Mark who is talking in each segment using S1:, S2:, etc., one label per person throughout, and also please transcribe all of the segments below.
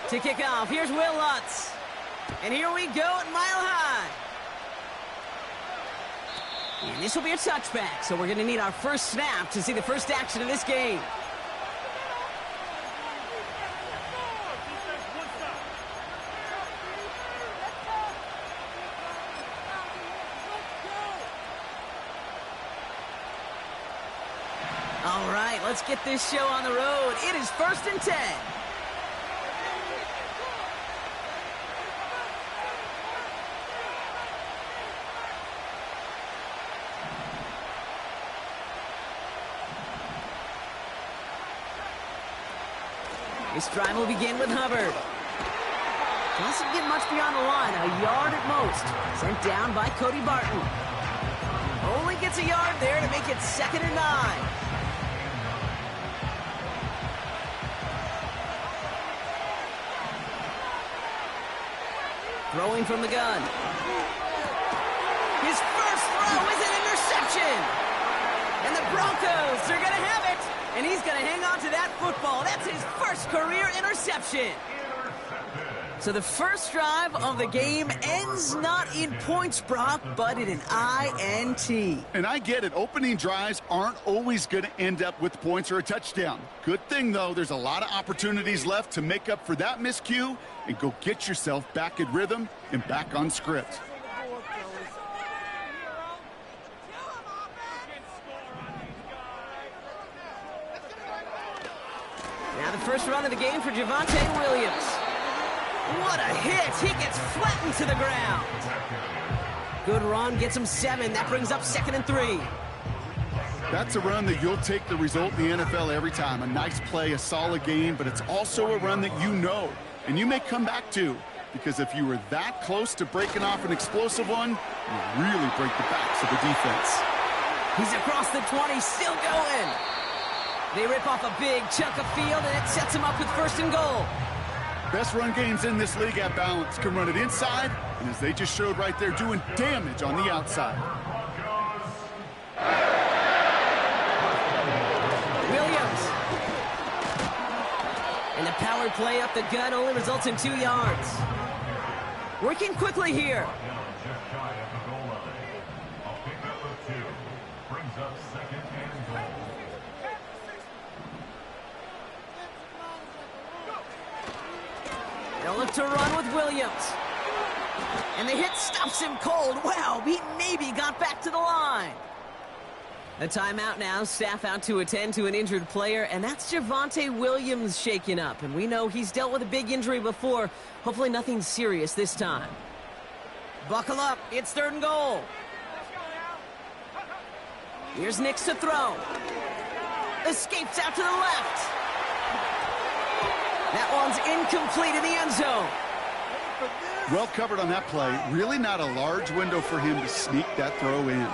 S1: To kick off, here's Will Lutz. And here we go at Mile High. And this will be a touchback, so we're going to need our first snap to see the first action of this game. All right, let's get this show on the road. It is 1st and 10. This drive will begin with Hubbard. Doesn't get much beyond the line, a yard at most. Sent down by Cody Barton. Only gets a yard there to make it 2nd and 9. Throwing from the gun. His first throw is an interception. And the Broncos are going to have it. And he's going to hang on to that football. That's his first career interception. So the first drive of the game ends not in points, Brock, but in an INT.
S2: And I get it. Opening drives aren't always going to end up with points or a touchdown. Good thing, though, there's a lot of opportunities left to make up for that miscue and go get yourself back in rhythm and back on script.
S1: Now the first run of the game for Javonte Williams. What a hit! He gets flattened to the ground. Good run, gets him 7. That brings up 2nd and 3.
S2: That's a run that you'll take the result in the NFL every time. A nice play, a solid game, but it's also a run that you know, and you may come back to, because if you were that close to breaking off an explosive one, you really break the backs of the defense.
S1: He's across the 20, still going. They rip off a big chunk of field, and it sets him up with 1st and goal.
S2: Best run games in this league at balance can run it inside, and as they just showed right there, doing damage on the outside.
S1: Williams. And the power play up the gut only results in 2 yards. Working quickly here. They'll look to run with Williams. And the hit stops him cold. Wow, he maybe got back to the line. A timeout now, staff out to attend to an injured player, and that's Javonte Williams shaken up. And we know he's dealt with a big injury before. Hopefully nothing serious this time. Buckle up, it's 3rd and goal. Here's Nix to throw. Escapes out to the left. That one's incomplete in the end zone.
S2: Well covered on that play. Really not a large window for him to sneak that throw in.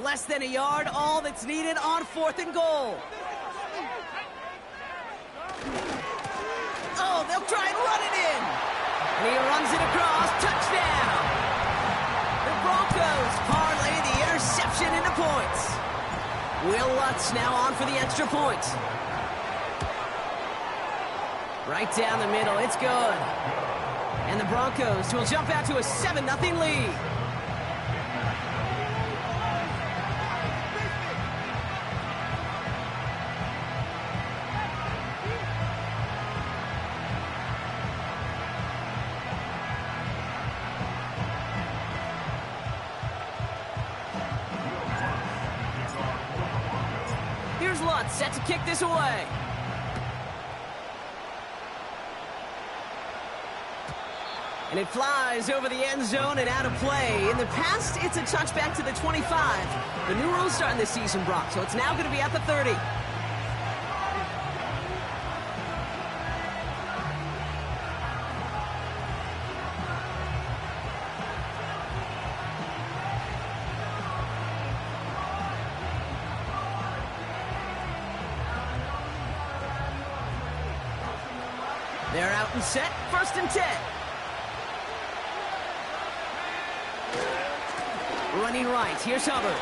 S1: Less than a yard, all that's needed on 4th and goal. Oh, they'll try and run it in. And he runs it across. Touchdown. The Broncos parlay the interception into points. Will Lutz now on for the extra point. Right down the middle. It's good. And the Broncos will jump out to a 7-0 lead. Here's Lutz set to kick this away. And it flies over the end zone and out of play. In the past, it's a touchback to the 25. The new rules starting this season, Brock, so it's now going to be at the 30. They're out and set, 1st and 10. Running right, here's Hubbard.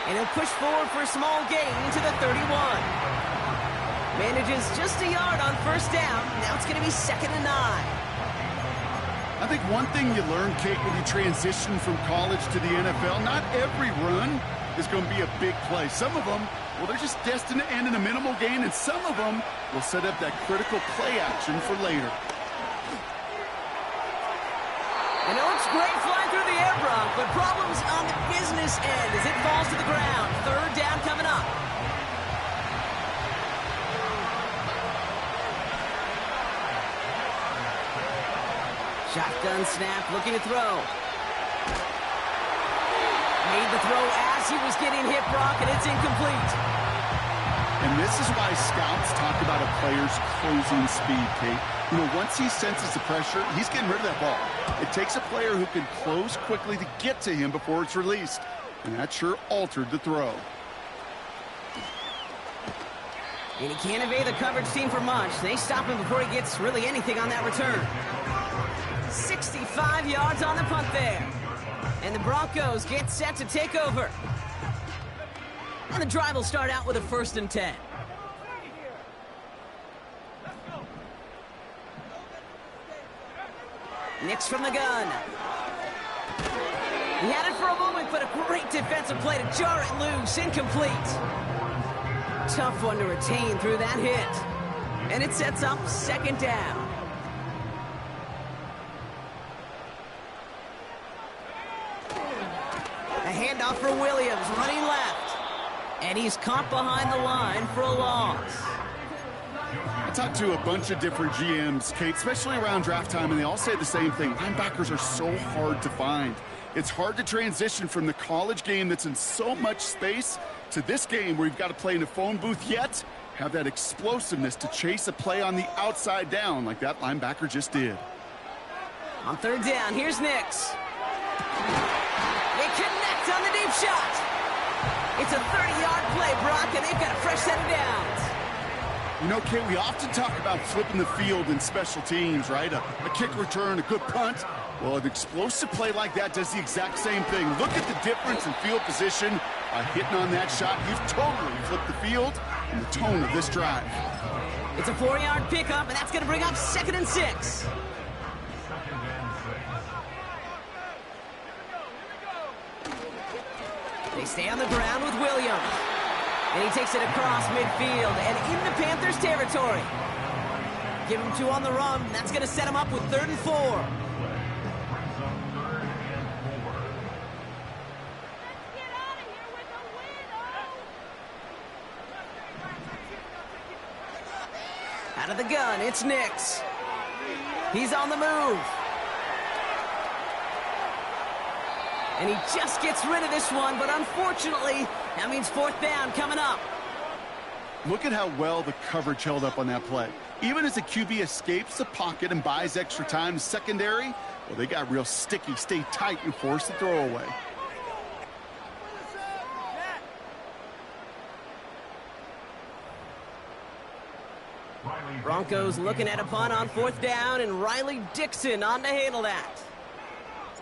S1: And he'll push forward for a small gain to the 31. Manages just a yard on 1st down. Now it's going to be 2nd and 9.
S2: I think one thing you learn, Kate, when you transition from college to the NFL, not every run is going to be a big play. Some of them, well, they're just destined to end in a minimal gain, and some of them will set up that critical play action for later.
S1: And it looks great flying through the air, Brock, but problems on the business end as it falls to the ground. 3rd down coming up. Shotgun snap, looking to throw. Made the throw as he was getting hit, Brock, and it's incomplete.
S2: And this is why scouts talk about a player's closing speed, Kate. You know, once he senses the pressure, he's getting rid of that ball. It takes a player who can close quickly to get to him before it's released. And that sure altered the throw.
S1: And he can't evade the coverage team for much. They stop him before he gets really anything on that return. 65 yards on the punt there. And the Broncos get set to take over. And the drive will start out with a 1st and 10. Nix from the gun. He had it for a moment, but a great defensive play to jar it loose. Incomplete. Tough one to retain through that hit. And it sets up 2nd down. A handoff for Williams, running left. And he's caught behind the line for a loss.
S2: I talked to a bunch of different GMs, Kate, especially around draft time, and they all say the same thing. Linebackers are so hard to find. It's hard to transition from the college game that's in so much space to this game where you've got to play in a phone booth, yet have that explosiveness to chase a play on the outside down like that linebacker just did.
S1: On 3rd down, here's Nix. They connect on the deep shot. It's a 30-yard play, Brock, and they've got a fresh set of downs.
S2: You know, Kate, we often talk about flipping the field in special teams, right? A kick return, a good punt. Well, an explosive play like that does the exact same thing. Look at the difference in field position. Hitting on that shot, you've totally flipped the field and the tone of this drive.
S1: It's a 4-yard pickup, and that's going to bring up 2nd and 6. They stay on the ground with Williams. And he takes it across midfield and into Panthers territory. Give him 2 on the run. That's going to set him up with 3rd and 4. Out of the gun, it's Nix. He's on the move. And he just gets rid of this one, but unfortunately, that means 4th down coming up.
S2: Look at how well the coverage held up on that play. Even as the QB escapes the pocket and buys extra time to secondary, well, they got real sticky, stay tight, and force the throw away.
S1: Broncos looking at a punt on 4th down, and Riley Dixon on to handle that.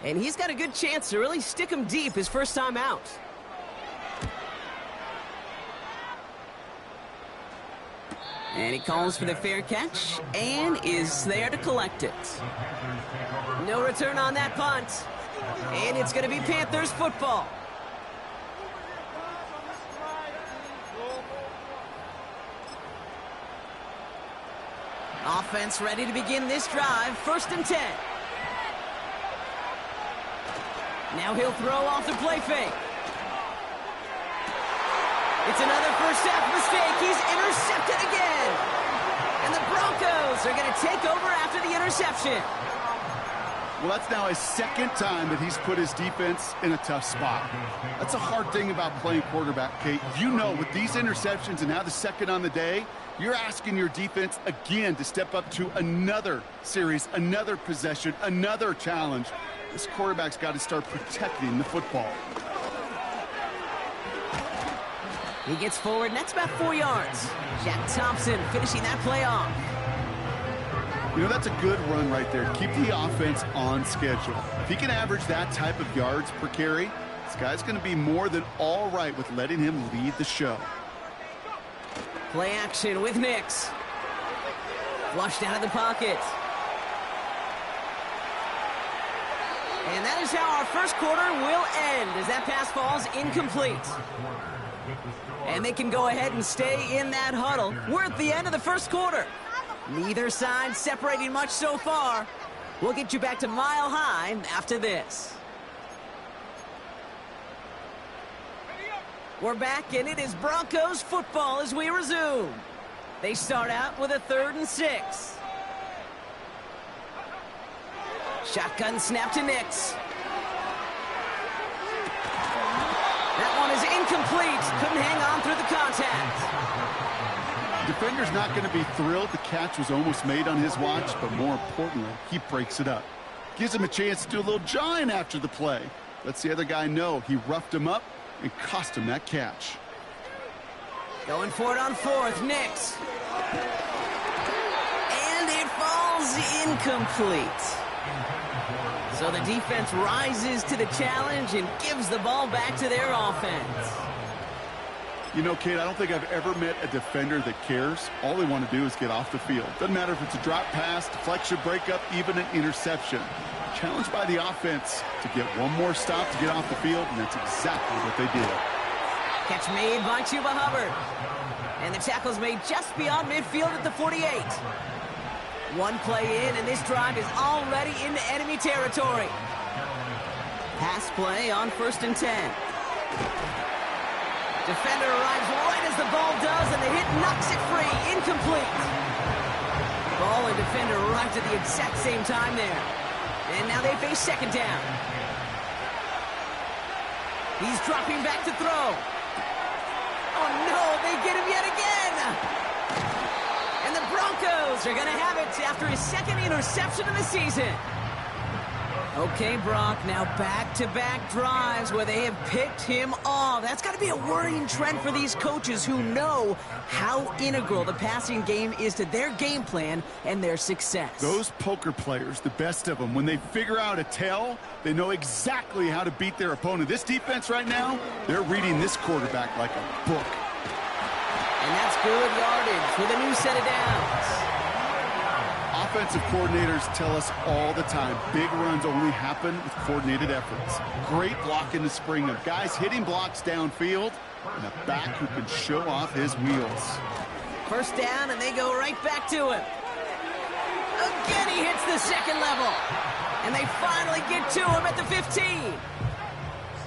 S1: And he's got a good chance to really stick him deep his first time out. And he calls for the fair catch and is there to collect it. No return on that punt. And it's going to be Panthers football. Offense ready to begin this drive. 1st and 10. Now he'll throw off the play fake. It's another first half mistake. He's intercepted again. And the Broncos are going to take over after the interception.
S2: Well, that's now his 2nd time that he's put his defense in a tough spot. That's a hard thing about playing quarterback, Kate. You know, with these interceptions and now the 2nd on the day, you're asking your defense again to step up to another series, another possession, another challenge. This quarterback's got to start protecting the football.
S1: He gets forward, and that's about 4 yards. Jack Thompson finishing that play off.
S2: You know, that's a good run right there. Keep the offense on schedule. If he can average that type of yards per carry, this guy's going to be more than all right with letting him lead the show.
S1: Play action with Nix. Flushed out of the pocket. And that is how our first quarter will end as that pass falls incomplete. And they can go ahead and stay in that huddle. We're at the end of the first quarter. Neither side separating much so far. We'll get you back to Mile High after this. We're back, and it is Broncos football as we resume. They start out with a 3rd and 6. Shotgun snap to Nix. That one is incomplete. Couldn't hang on through the contact.
S2: Defender's not going to be thrilled the catch was almost made on his watch, but more importantly, he breaks it up. Gives him a chance to do a little jawing after the play. Lets the other guy know he roughed him up and cost him that catch.
S1: Going for it on 4th, Nix. And it falls incomplete. So the defense rises to the challenge and gives the ball back to their offense.
S2: You know, Kate, I don't think I've ever met a defender that cares. All they want to do is get off the field. Doesn't matter if it's a drop pass, deflection, breakup, even an interception. Challenged by the offense to get one more stop to get off the field, and that's exactly what they did.
S1: Catch made by Chuba Hubbard. And the tackle's made just beyond midfield at the 48. One play in, and this drive is already into enemy territory. Pass play on 1st and 10. Defender arrives right as the ball does, and the hit knocks it free. Incomplete. Ball and defender arrived at the exact same time there. And now they face 2nd down. He's dropping back to throw. Oh, no, they get him yet again. And the Broncos are going to have it after his 2nd interception of the season. Okay, Brock, now back-to-back drives where they have picked him off. That's got to be a worrying trend for these coaches who know how integral the passing game is to their game plan and their success.
S2: Those poker players, the best of them, when they figure out a tell, they know exactly how to beat their opponent. This defense right now, they're reading this quarterback like a book.
S1: And that's good yardage with a new set of downs.
S2: Offensive coordinators tell us all the time, big runs only happen with coordinated efforts. Great blocking to spring them. Guys hitting blocks downfield, and a back who can show off his wheels.
S1: 1st down, and they go right back to him. Again, he hits the 2nd level. And they finally get to him at the 15.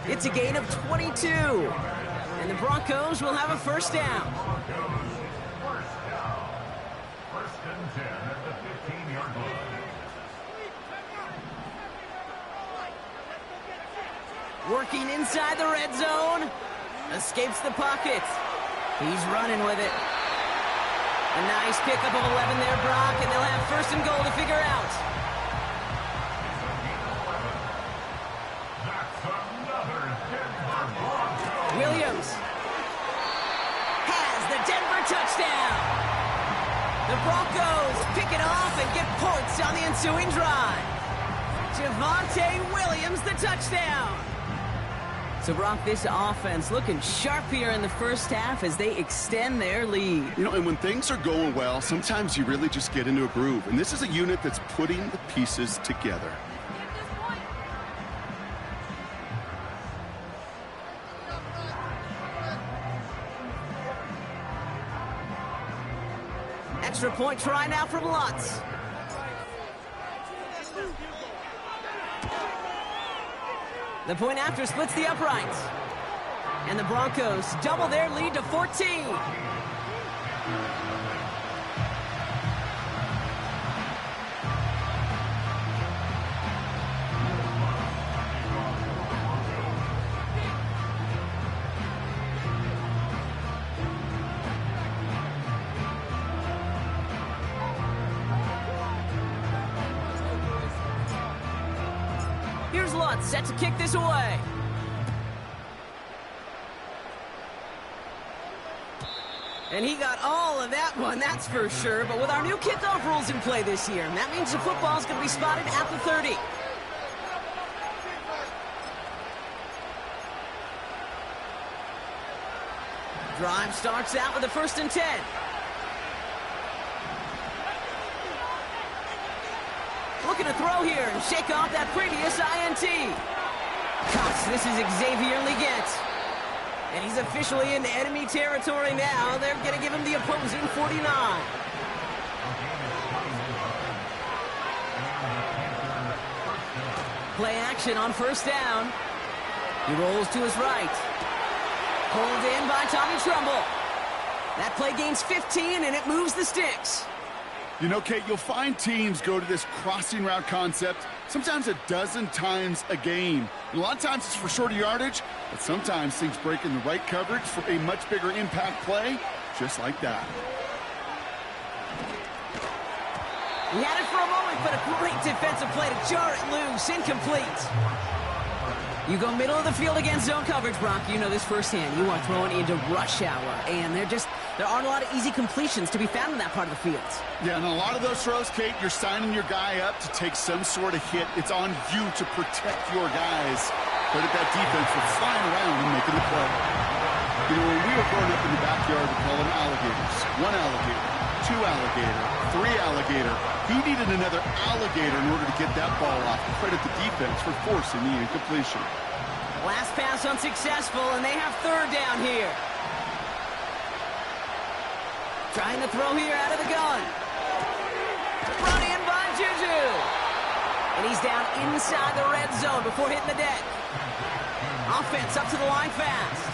S1: It's a gain of 22. And the Broncos will have a 1st down. Working inside the red zone. Escapes the pocket. He's running with it. A nice pickup of 11 there, Brock, and they'll have 1st and goal to figure out. Williams has the Denver touchdown. The Broncos pick it off and get points on the ensuing drive. Javonte Williams, the touchdown. So, Brock, this offense looking sharp here in the 1st half as they extend their lead.
S2: You know, and when things are going well, sometimes you really just get into a groove. And this is a unit that's putting the pieces together.
S1: Extra point try now from Lutz. The point after splits the uprights. And the Broncos double their lead to 14. Here's Lutz set to kick this away. And he got all of that one, that's for sure. But with our new kickoff rules in play this year, that means the football's going to be spotted at the 30. Drive starts out with a 1st and 10. Looking to throw here and shake off that previous INT. Cuts, this is Xavier Leggett. And he's officially in enemy territory now. They're going to give him the opposing 49. Play action on 1st down. He rolls to his right. Pulled in by Tommy Trumbull. That play gains 15, and it moves the sticks.
S2: You know, Kate, you'll find teams go to this crossing route concept sometimes a dozen times a game. And a lot of times it's for shorter yardage, but sometimes things break in the right coverage for a much bigger impact play, just like that.
S1: He had it for a moment, but a great defensive play to jar it loose. Incomplete. You go middle of the field against zone coverage, Brock. You know this firsthand. You are throwing into rush hour, and there aren't a lot of easy completions to be found in that part of the field.
S2: Yeah, and a lot of those throws, Kate, you're signing your guy up to take some sort of hit. It's on you to protect your guys. Credit that defense for flying around and making the play. You know, when we were growing up in the backyard, we called them alligators. 1 alligator, 2 alligator, 3 alligator. He needed another alligator in order to get that ball off. Credit the defense for forcing the incompletion.
S1: Last pass unsuccessful, and they have 3rd down here. Trying to throw here out of the gun. Brought in by Juju. And he's down inside the red zone before hitting the deck. Offense up to the line fast.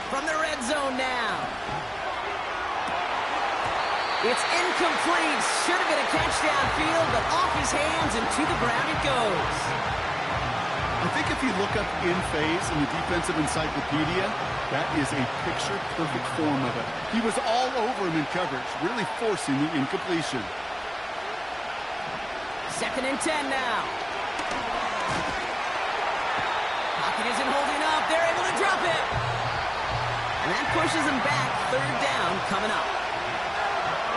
S1: From the red zone now. It's incomplete. Should have been a catch downfield, but off his hands and to the ground it goes.
S2: I think if you look up in phase in the defensive encyclopedia, that is a picture-perfect form of it. He was all over him in coverage, really forcing the incompletion.
S1: 2nd and 10 now. Pocket isn't holding up. They're able to drop it. And that pushes him back. 3rd down coming up.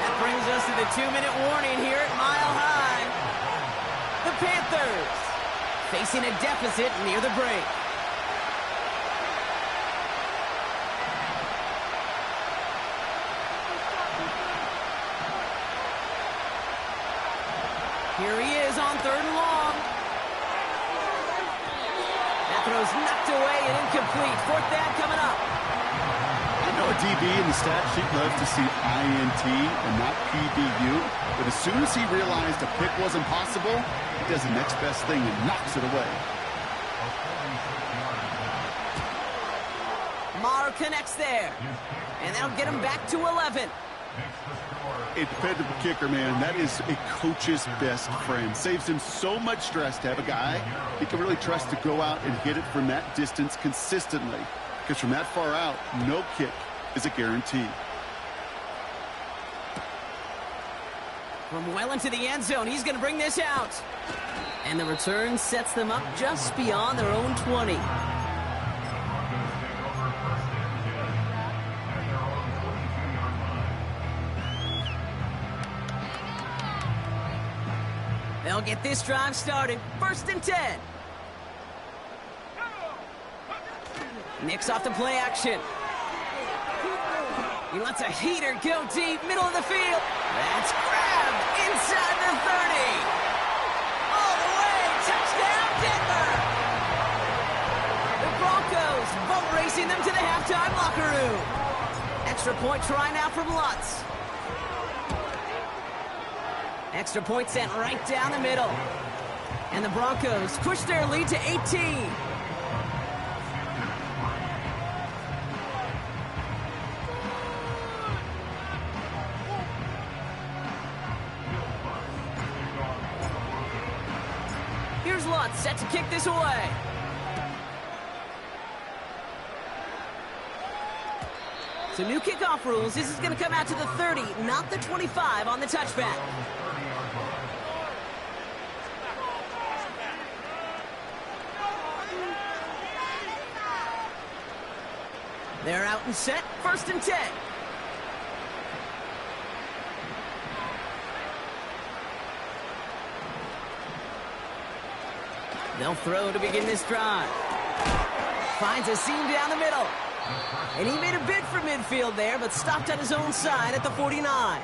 S1: That brings us to the 2-minute warning here at Mile High. The Panthers facing a deficit near the break. Here he is on 3rd and long. That throw's knocked away and incomplete. 4th down coming up.
S2: I know a DB in the stat sheet loves to see INT and not PBU, but as soon as he realized a pick wasn't possible, he does the next best thing and knocks it away.
S1: Maher connects there, and that'll get him back to 11.
S2: A dependable kicker, man, that is a coach's best friend. Saves him so much stress to have a guy he can really trust to go out and hit it from that distance consistently. Because from that far out, no kick is a guarantee.
S1: From well into the end zone, he's going to bring this out. And the return sets them up just beyond their own 20. They'll get this drive started. 1st and 10. Nicks off the play action. He lets a heater go deep, middle of the field. That's grabbed inside the 30. All the way, touchdown Denver. The Broncos boat racing them to the halftime locker room. Extra point try now from Lutz. Extra point sent right down the middle. And the Broncos push their lead to 18. Here's Lutz set to kick this away. So new kickoff rules. This is going to come out to the 30, not the 25 on the touchback. They're out and set, 1st and 10. They'll throw to begin this drive. Finds a seam down the middle. And he made a bid for midfield there, but stopped on his own side at the 49.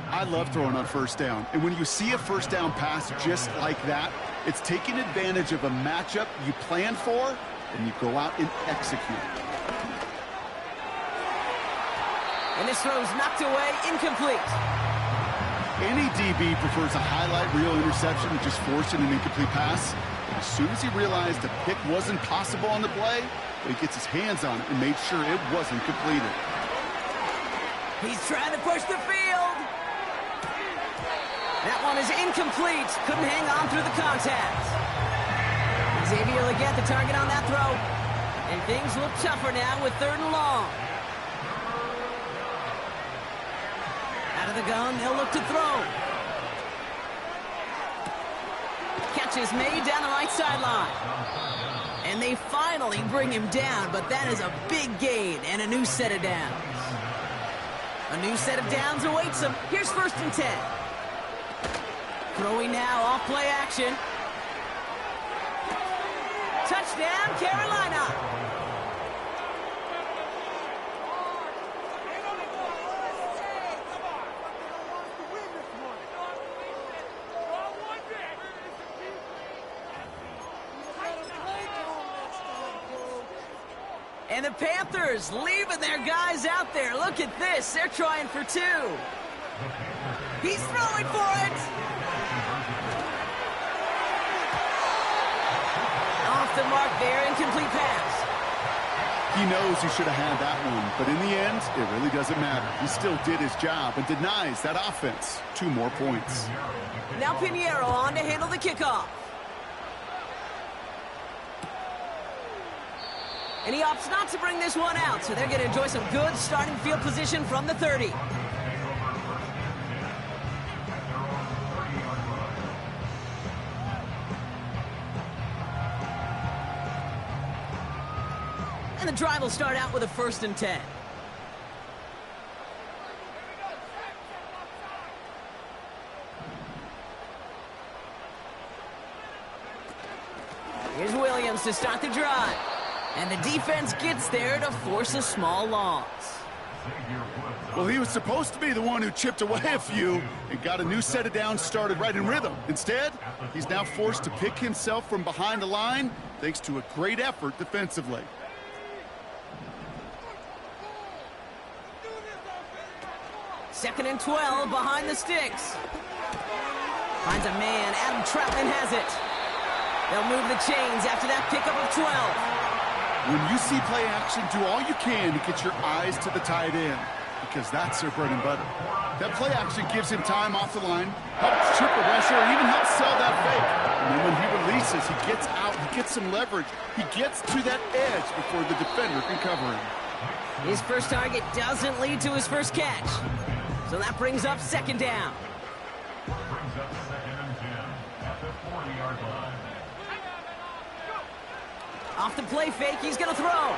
S2: I love throwing on 1st down. And when you see a 1st down pass just like that, it's taking advantage of a matchup you planned for, and you go out and execute.
S1: And this throw's knocked away, incomplete.
S2: Any DB prefers a highlight reel interception to just forcing an incomplete pass. But as soon as he realized a pick wasn't possible on the play, he gets his hands on it and made sure it wasn't completed.
S1: He's trying to push the field. That one is incomplete. Couldn't hang on through the contact. He's able to get the target on that throw. And things look tougher now with 3rd and long. Out of the gun, they'll look to throw. Catch is made down the right sideline. And they finally bring him down, but that is a big gain and a new set of downs. A new set of downs awaits him. Here's 1st and 10. Throwing now off play action. Touchdown, Carolina. And the Panthers leaving their guys out there. Look at this. They're trying for 2. He's throwing for it. Off the mark there. Incomplete pass.
S2: He knows he should have had that one, but in the end, it really doesn't matter. He still did his job and denies that offense 2 more points.
S1: Now Pinheiro on to handle the kickoff. And he opts not to bring this one out, so they're going to enjoy some good starting field position from the 30. And the drive will start out with a 1st and 10. Here's Williams to start the drive. And the defense gets there to force a small loss.
S2: Well, he was supposed to be the one who chipped away a few and got a new set of downs started right in rhythm. Instead, he's now forced to pick himself from behind the line thanks to a great effort defensively.
S1: Second and 12 behind the sticks. Finds a man. Adam Troutman has it. They'll move the chains after that pickup of 12.
S2: When you see play action, do all you can to get your eyes to the tight end, because that's their bread and butter. That play action gives him time off the line, helps chip a rusher, or even helps sell that fake. And then when he releases, he gets out, he gets some leverage. He gets to that edge before the defender can cover him.
S1: His first target doesn't lead to his first catch. So that brings up 2nd down.
S3: Brings up 2nd and 10 at the 40-yard line.
S1: Off the play fake, he's going to throw.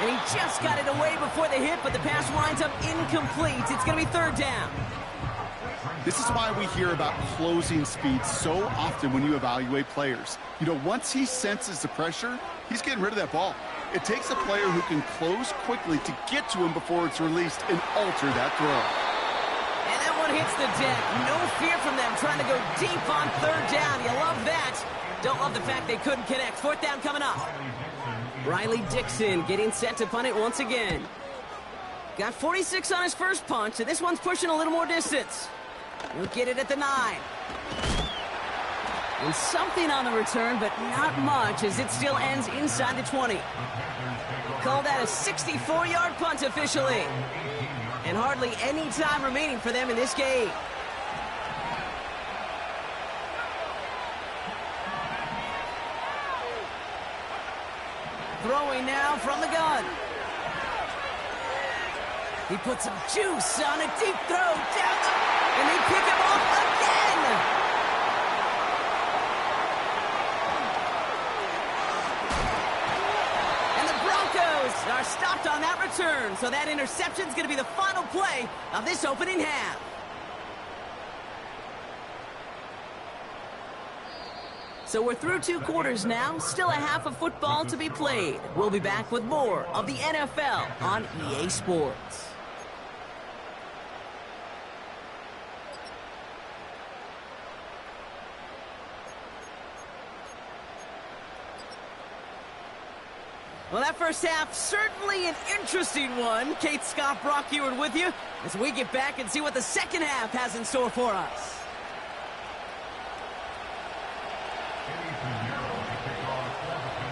S1: And he just got it away before the hit, but the pass winds up incomplete. It's going to be 3rd down.
S2: This is why we hear about closing speed so often when you evaluate players. You know, once he senses the pressure, he's getting rid of that ball. It takes a player who can close quickly to get to him before it's released and alter that throw.
S1: And that one hits the deck. No fear from them trying to go deep on 3rd down. You love that. Don't love the fact they couldn't connect. 4th down coming up. Riley Dixon getting set to punt it once again. Got 46 on his first punt, so this one's pushing a little more distance. He'll get it at the 9. And something on the return, but not much, as it still ends inside the 20. Called that a 64-yard punt officially. And hardly any time remaining for them in this game. Throwing now from the gun. He puts some juice on a deep throw down the... And they pick him off again! And the is, are stopped on that return. So that interception is going to be the final play of this opening half. So we're through 2 quarters now. Still a half of football to be played. We'll be back with more of the NFL on EA Sports. Well, that first half, certainly an interesting one. Kate, Scott, Brock Eward with you as we get back and see what the second half has in store for us.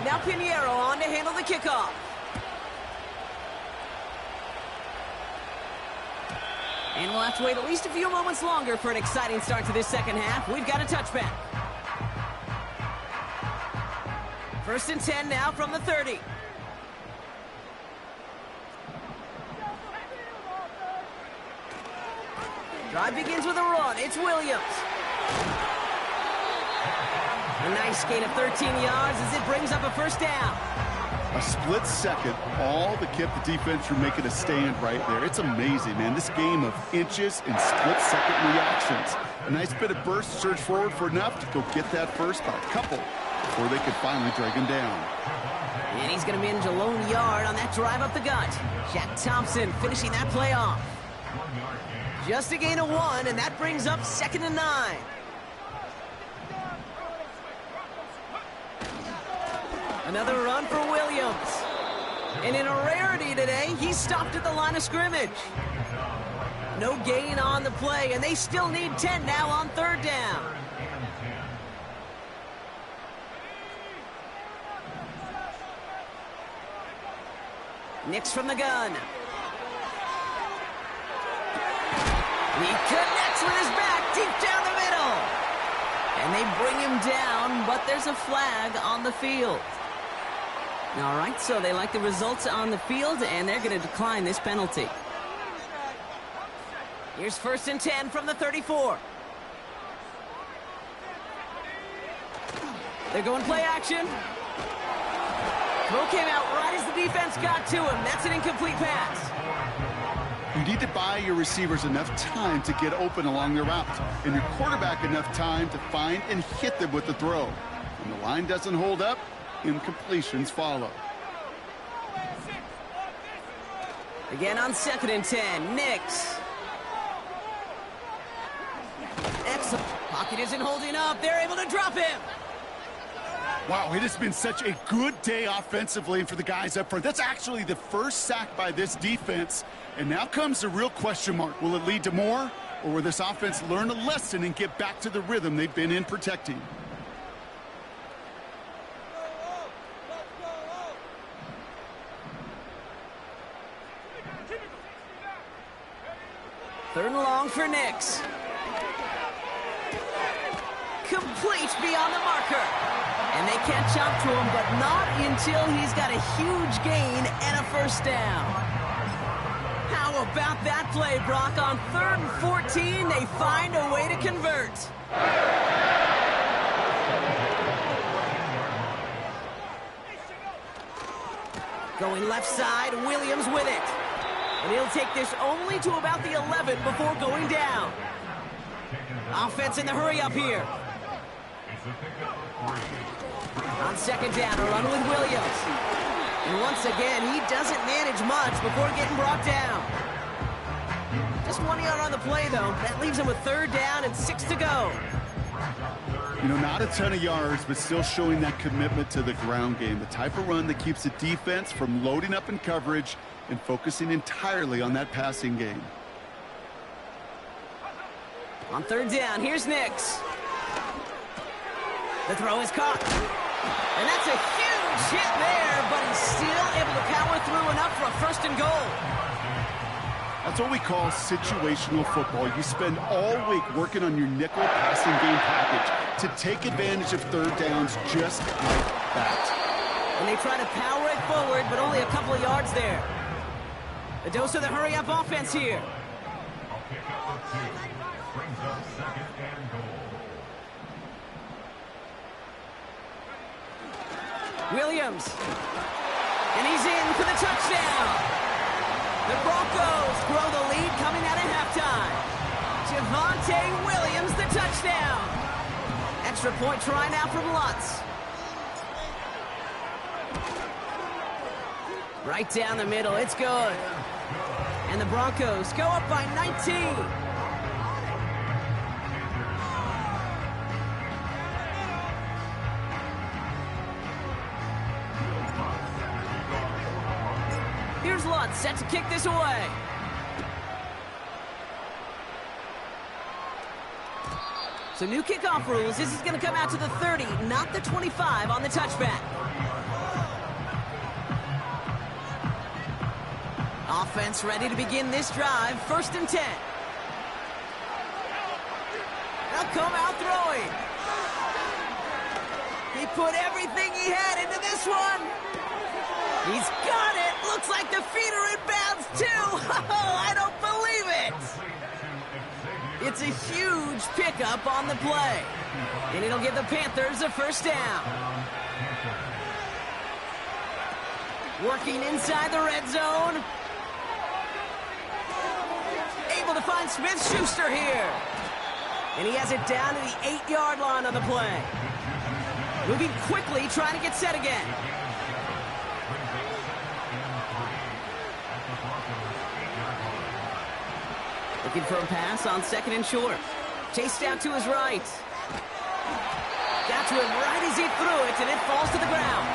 S1: Now Pinheiro on to handle the kickoff. And we'll have to wait at least a few moments longer for an exciting start to this second half. We've got a touchback. 1st and 10 now from the 30. Drive begins with a run. It's Williams. A nice gain of 13 yards as it brings up a first down.
S2: A split second, all that kept the defense from making a stand right there. It's amazing, man. This game of inches and split-second reactions. A nice bit of burst, surge forward for enough to go get that first by a couple before they could finally drag him down.
S1: And he's going to manage a lone yard on that drive up the gut. Jack Thompson finishing that play off. Just a gain of 1, and that brings up 2nd and 9. Another run for Williams. And in a rarity today, he's stopped at the line of scrimmage. No gain on the play, and they still need 10 now on 3rd down. Nix from the gun. He connects with his back deep down the middle. And they bring him down, but there's a flag on the field. All right, so they like the results on the field, and they're going to decline this penalty. Here's 1st and 10 from the 34. They're going play action. Throw came out right as the defense got to him. That's an incomplete pass.
S2: You need to buy your receivers enough time to get open along their route, and your quarterback enough time to find and hit them with the throw. When the line doesn't hold up, incompletions follow.
S1: Again on 2nd and 10, Nix. Excellent. Pocket isn't holding up. They're able to drop him.
S2: Wow, it has been such a good day offensively for the guys up front. That's actually the first sack by this defense. And now comes the real question mark. Will it lead to more? Or will this offense learn a lesson and get back to the rhythm they've been in protecting?
S1: Third and long for Nix. Complete beyond the marker. And they catch up to him, but not until he's got a huge gain and a first down. How about that play, Brock? On 3rd and 14, they find a way to convert. Going left side, Williams with it. And he'll take this only to about the 11 before going down. Offense in the hurry up here. On 2nd down, a run with Williams. And once again, he doesn't manage much before getting brought down. Just 1 yard on the play, though. That leaves him with 3rd down and 6 to go.
S2: You know, not a ton of yards, but still showing that commitment to the ground game. The type of run that keeps the defense from loading up in coverage and focusing entirely on that passing game.
S1: On 3rd down, here's Nix. The throw is caught. And that's a huge hit there, but he's still able to power through enough for a 1st and goal.
S2: That's what we call situational football. You spend all week working on your nickel passing game package to take advantage of 3rd downs just like that.
S1: And they try to power it forward, but only a couple of yards there. A dose of the hurry-up offense here.
S3: Brings up 2nd and goal.
S1: Williams. And he's in for the touchdown. The Broncos grow the lead coming out of halftime. Javonte Williams, the touchdown. Extra point try now from Lutz. Right down the middle, it's good. And the Broncos go up by 19. Here's Lutz, set to kick this away. So new kickoff rules. This is going to come out to the 30, not the 25 on the touchback. Offense ready to begin this drive. 1st and 10. They'll come out throwing. He put everything he had into this one. He's got it. Looks like the feet are in bounds too. I don't believe it. It's a huge pickup on the play. And it'll give the Panthers a 1st down. Working inside the red zone. Able to find Smith-Schuster here. And he has it down to the 8-yard line on the play. Moving quickly, trying to get set again. Looking for a pass on 2nd and short. Chased out to his right. Got to him right as he threw it, and it falls to the ground.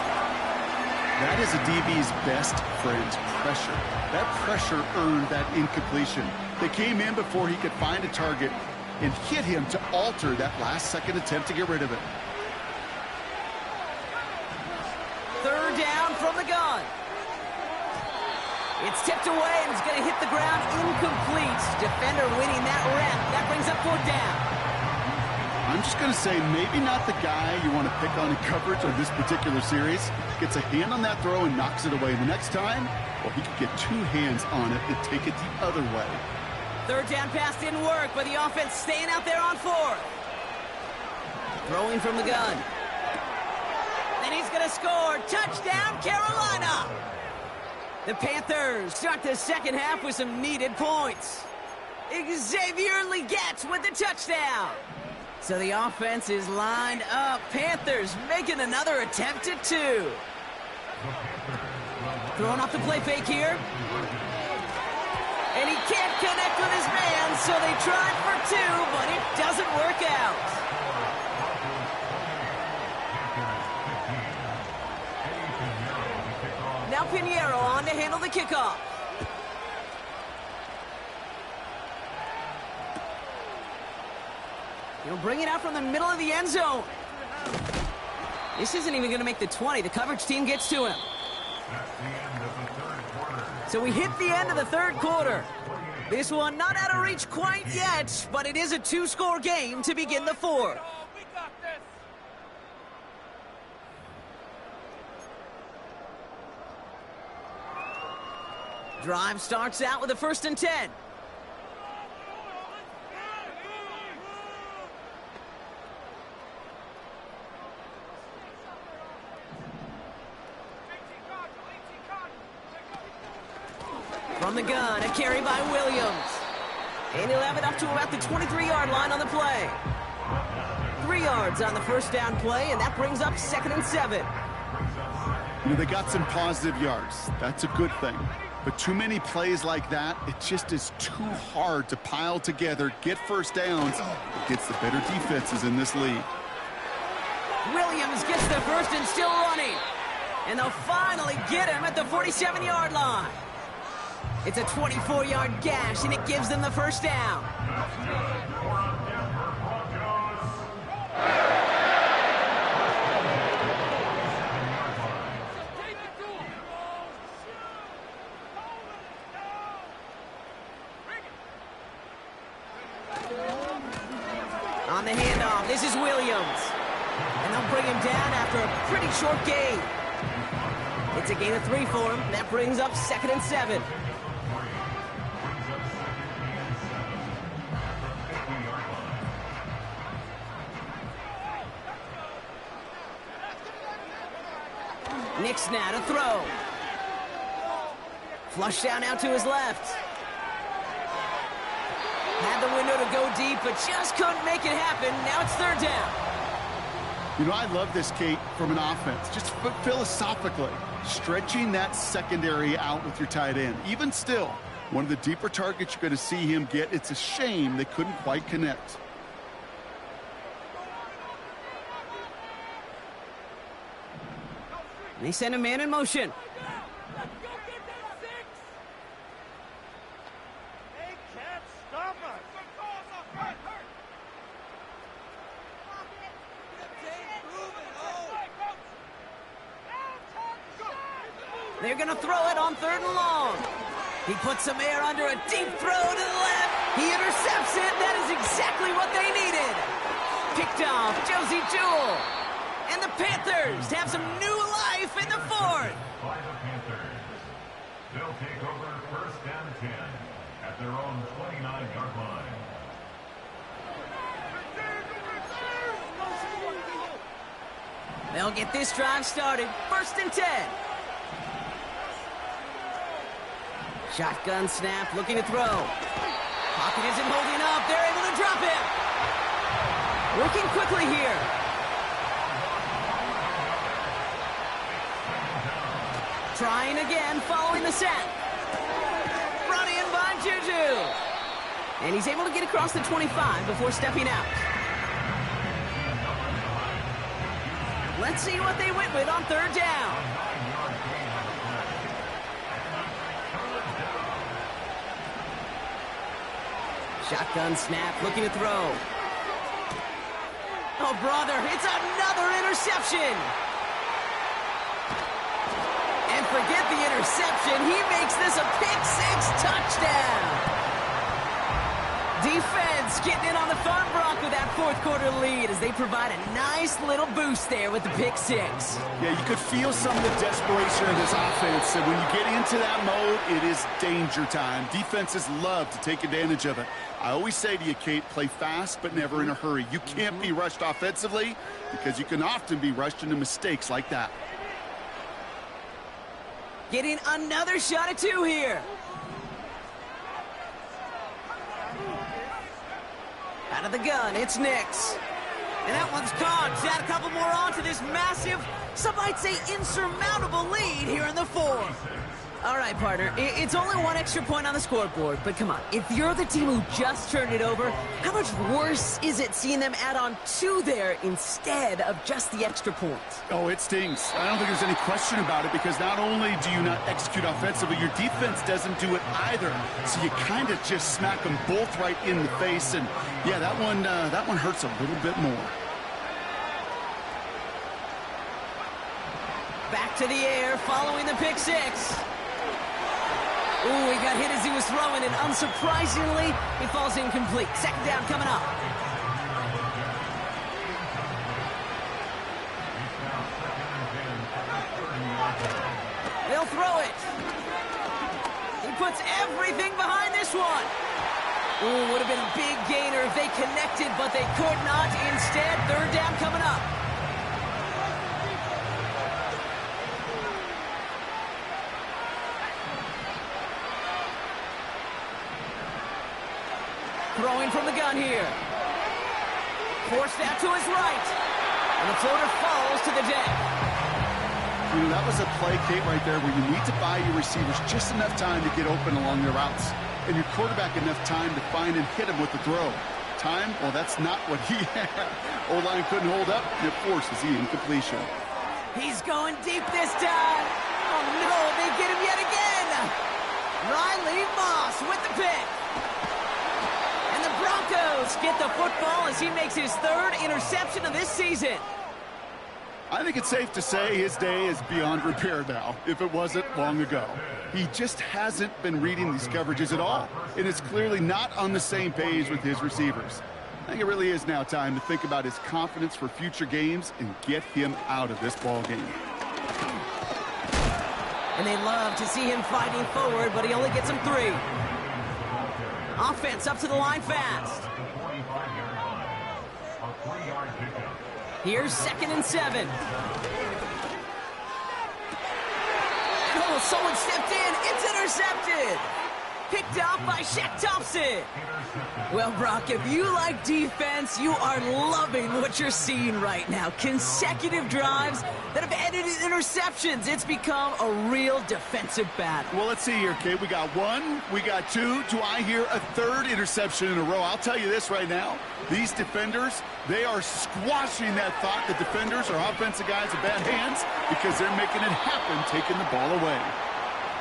S2: That is a DB's best friend, pressure. That pressure earned that incompletion. They came in before he could find a target and hit him to alter that last-second attempt to get rid of it.
S1: 3rd down from the gun. It's tipped away and it's going to hit the ground incomplete. Defender winning that rep. That brings up 4th down.
S2: I'm just going to say maybe not the guy you want to pick on in coverage on this particular series. Gets a hand on that throw and knocks it away. The next time, well, he could get 2 hands on it and take it the other way.
S1: 3rd down pass didn't work, but the offense staying out there on 4th. Throwing from the gun. Then he's going to score. Touchdown, Carolina! The Panthers start the 2nd half with some needed points. Xavier Legette with the touchdown. So the offense is lined up. Panthers making another attempt at 2. Throwing off the play fake here. And he can't connect with his man, so they tried for 2, but it doesn't work out. Now Pinheiro on to handle the kickoff. He'll bring it out from the middle of the end zone. This isn't even going to make the 20. The coverage team gets to him. So we hit the end of the 3rd quarter. This one not out of reach quite yet, but it is a 2-score game to begin the 4th. Drive starts out with a 1st and 10. From the gun, a carry by Williams. And he'll have it up to about the 23-yard line on the play. 3 yards on the 1st down play, and that brings up 2nd and 7.
S2: You know, they got some positive yards. That's a good thing. But too many plays like that, it just is too hard to pile together, get 1st downs against the better defenses in this league.
S1: Williams gets the 1st and still running. And they'll finally get him at the 47-yard line. It's a 24-yard gash, and it gives them the 1st down. On the handoff, this is Williams. And they'll bring him down after a pretty short gain. It's a gain of 3 for him. That brings up 2nd and 7. Nick's now to throw. Flush down out to his left. Had the window to go deep, but just couldn't make it happen. Now it's third down.
S2: You know, I love this, Kate, from an offense. Just philosophically, stretching that secondary out with your tight end. Even still, one of the deeper targets you're going to see him get. It's a shame they couldn't quite connect.
S1: And he sent a man in motion. They're going to throw it on third and long. He puts some air under a deep throw to the left. He intercepts it. That is exactly what they needed. Picked off Josie Jewell. And the Panthers have some new life in the fourth.
S3: By the Panthers. They'll take over first and 10 at their own 29-yard line.
S1: They'll get this drive started. First and 10. Shotgun snap, looking to throw. Pocket isn't holding up. They're able to drop him. Working quickly here. Trying again, following the sack. Brought in by Juju. And he's able to get across the 25 before stepping out. Let's see what they went with on third down. Shotgun snap, looking to throw. Oh, brother, it's another interception. And forget the interception. He makes this a pick-6 touchdown. Defense getting in on the fun, Brock, with that fourth quarter lead as they provide a nice little boost there with the pick-6.
S2: Yeah, you could feel some of the desperation of this offense. And when you get into that mode, it is danger time. Defenses love to take advantage of it. I always say to you, Kate, play fast but never in a hurry. You can't be rushed offensively because you can often be rushed into mistakes like that.
S1: Getting another shot at 2 here. Out of the gun, it's Nix. And that one's caught. Add a couple more on to this massive, some might say insurmountable lead here in the fourth. All right, partner, it's only one extra point on the scoreboard, but come on. If you're the team who just turned it over, how much worse is it seeing them add on 2 there instead of just the extra point?
S2: Oh, it stings. I don't think there's any question about it because not only do you not execute offensively, your defense doesn't do it either. So you kind of just smack them both right in the face. And, yeah, that one hurts a little bit more.
S1: Back to the air following the pick-6. Ooh, he got hit as he was throwing, and unsurprisingly, he falls incomplete. Second down coming up. They'll throw it. He puts everything behind this one. Ooh, would have been a big gainer if they connected, but they could not. Instead, third down coming up. Throwing from the gun here. Forced out to his right. And the floater falls to the deck.
S2: You know, that was a play, Kate, right there where you need to buy your receivers just enough time to get open along their routes. And your quarterback enough time to find and hit him with the throw. Time? Well, that's not what he had. O-line couldn't hold up, and it forces the incompletion.
S1: He's going deep this time. Oh, no, they get him yet again. Riley Moss with the pick. And the Broncos get the football as he makes his third interception of this season.
S2: I think it's safe to say his day is beyond repair now, if it wasn't long ago. He just hasn't been reading these coverages at all, and it's clearly not on the same page with his receivers. I think it really is now time to think about his confidence for future games and get him out of this ball game.
S1: And they love to see him fighting forward, but he only gets him 3. Offense up to the line fast. Here's 2nd and 7. And almost someone stepped in. It's intercepted. Picked off by Shaq Thompson. Well, Brock, if you like defense, you are loving what you're seeing right now. Consecutive drives that have ended in interceptions. It's become a real defensive battle.
S2: Well, let's see here, kid. We got one, we got two. Do I hear a third interception in a row? I'll tell you this right now. These defenders, they are squashing that thought that defenders or offensive guys have bad hands because they're making it happen, taking the ball away.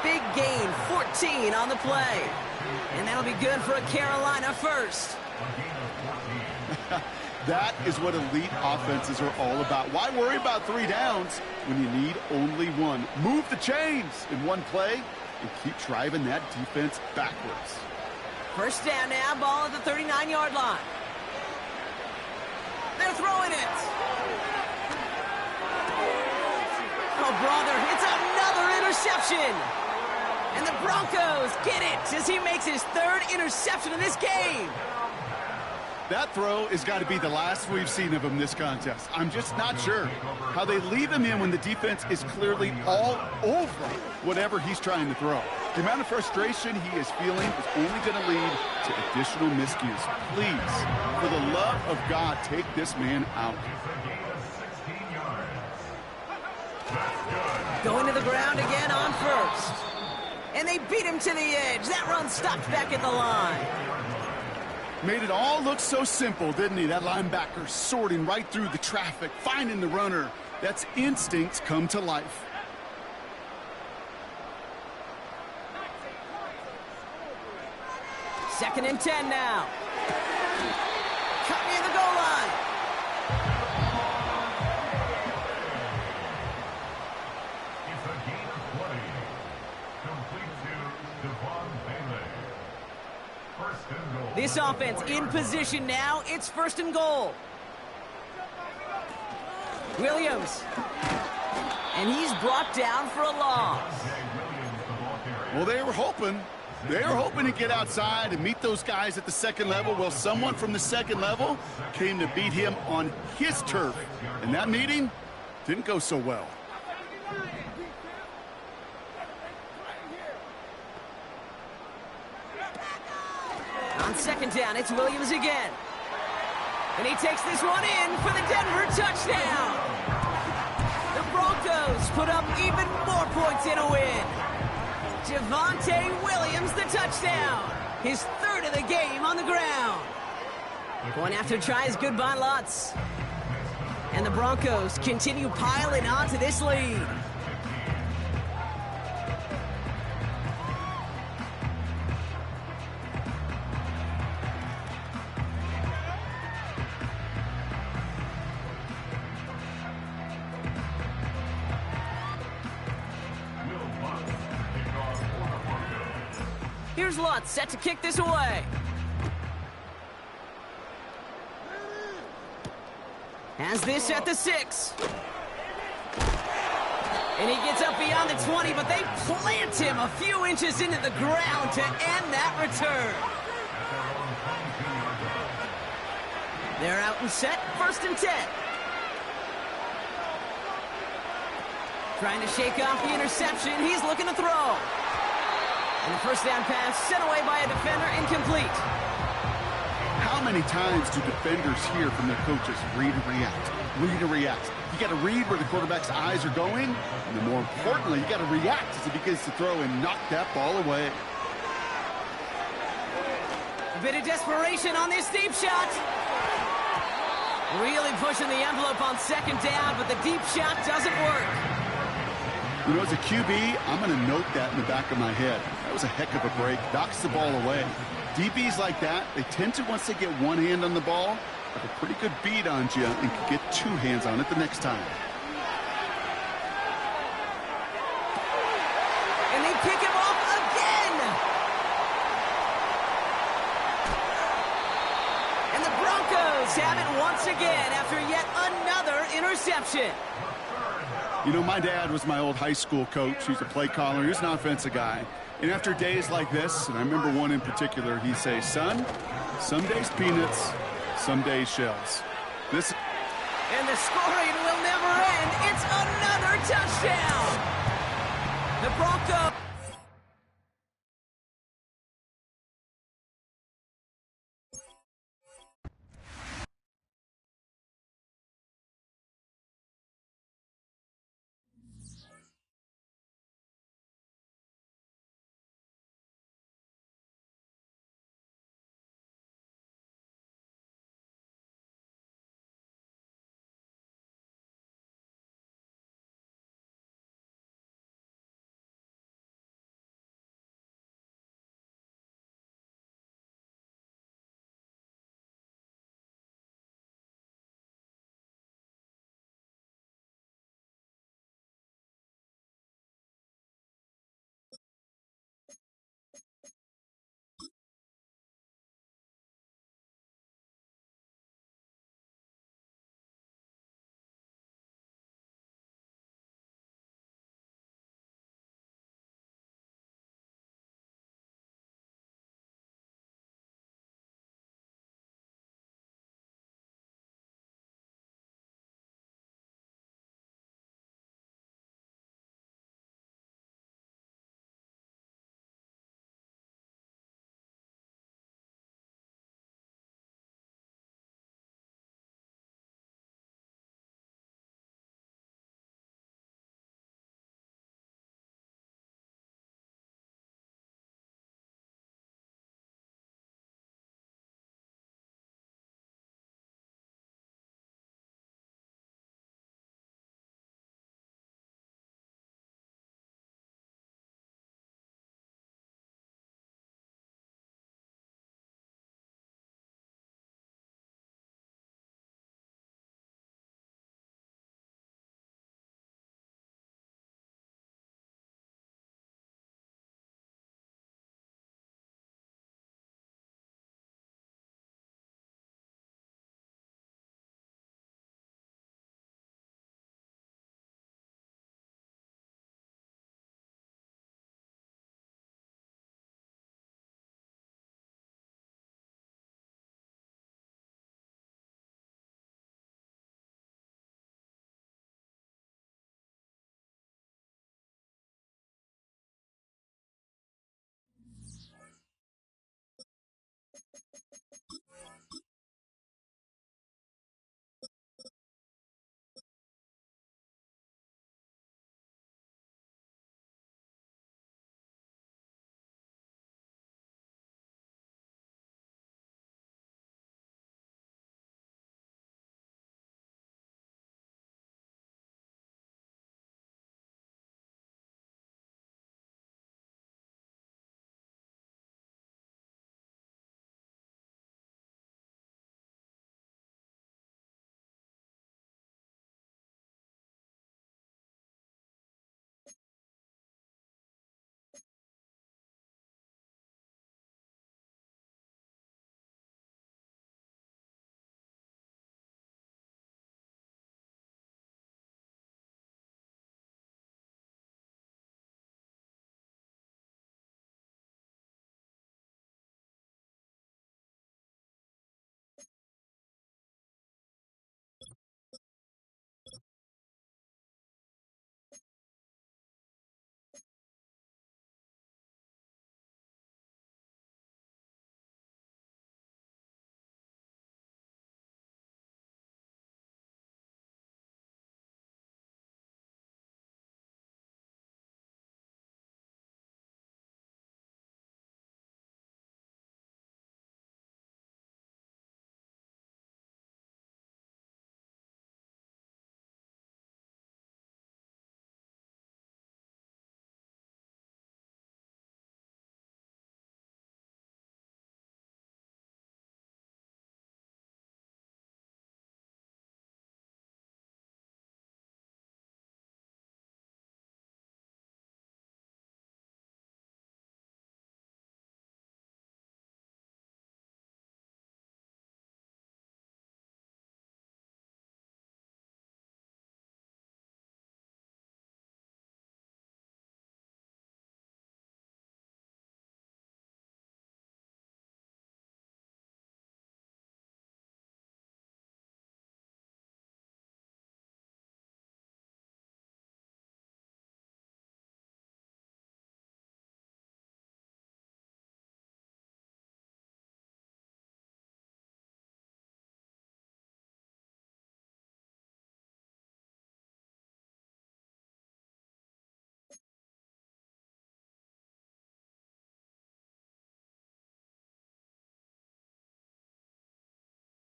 S1: Big gain, 14 on the play. And that'll be good for a Carolina first.
S2: That is what elite offenses are all about. Why worry about 3 downs when you need only one? Move the chains in one play and keep driving that defense backwards.
S1: First down now, ball at the 39-yard line. They're throwing it. Oh, brother, it's another interception. And the Broncos get it as he makes his 3rd interception in this game.
S2: That throw has got to be the last we've seen of him this contest. I'm just not sure how they leave him in when the defense is clearly all over whatever he's trying to throw. The amount of frustration he is feeling is only going to lead to additional miscues. Please, for the love of God, take this man out.
S1: Going to the ground again on first. And they beat him to the edge. That run stopped back at the line.
S2: Made it all look so simple, didn't he? That linebacker sorting right through the traffic, finding the runner. That's instincts come to life.
S1: Second and 10 now. Cut near the goal line. This offense in position now. It's 1st and goal. Williams. And he's brought down for a loss.
S2: Well, they were hoping to get outside and meet those guys at the 2nd level. Well, someone from the 2nd level came to beat him on his turf. And that meeting didn't go so well.
S1: On 2nd down, it's Williams again. And he takes this one in for the Denver touchdown. The Broncos put up even more points in a win. Javonte Williams, the touchdown. His 3rd of the game on the ground. Going after tries good by lots. And the Broncos continue piling onto this lead. Here's Lutz set to kick this away. Has this at the 6. And he gets up beyond the 20, but they plant him a few inches into the ground to end that return. They're out and set, 1st and 10. Trying to shake off the interception. He's looking to throw. And the 1st down pass sent away by a defender, incomplete.
S2: How many times do defenders hear from their coaches, read and react, read and react? You got to read where the quarterback's eyes are going, and then more importantly, you got to react as he begins to throw and knock that ball away.
S1: A bit of desperation on this deep shot. Really pushing the envelope on 2nd down, but the deep shot doesn't work.
S2: You know, as a QB, I'm going to note that in the back of my head. That was a heck of a break. Knocks the ball away. DBs like that, they tend to, once they get one hand on the ball, have a pretty good beat on you and can get 2 hands on it the next time.
S1: And they pick him off again. And the Broncos have it once again after yet another interception.
S2: You know, my dad was my old high school coach. He's a play caller. He was an offensive guy. And after days like this, and I remember one in particular, he'd say, son, some days peanuts, some days shells. And
S1: the scoring will never end. It's another touchdown. The Broncos.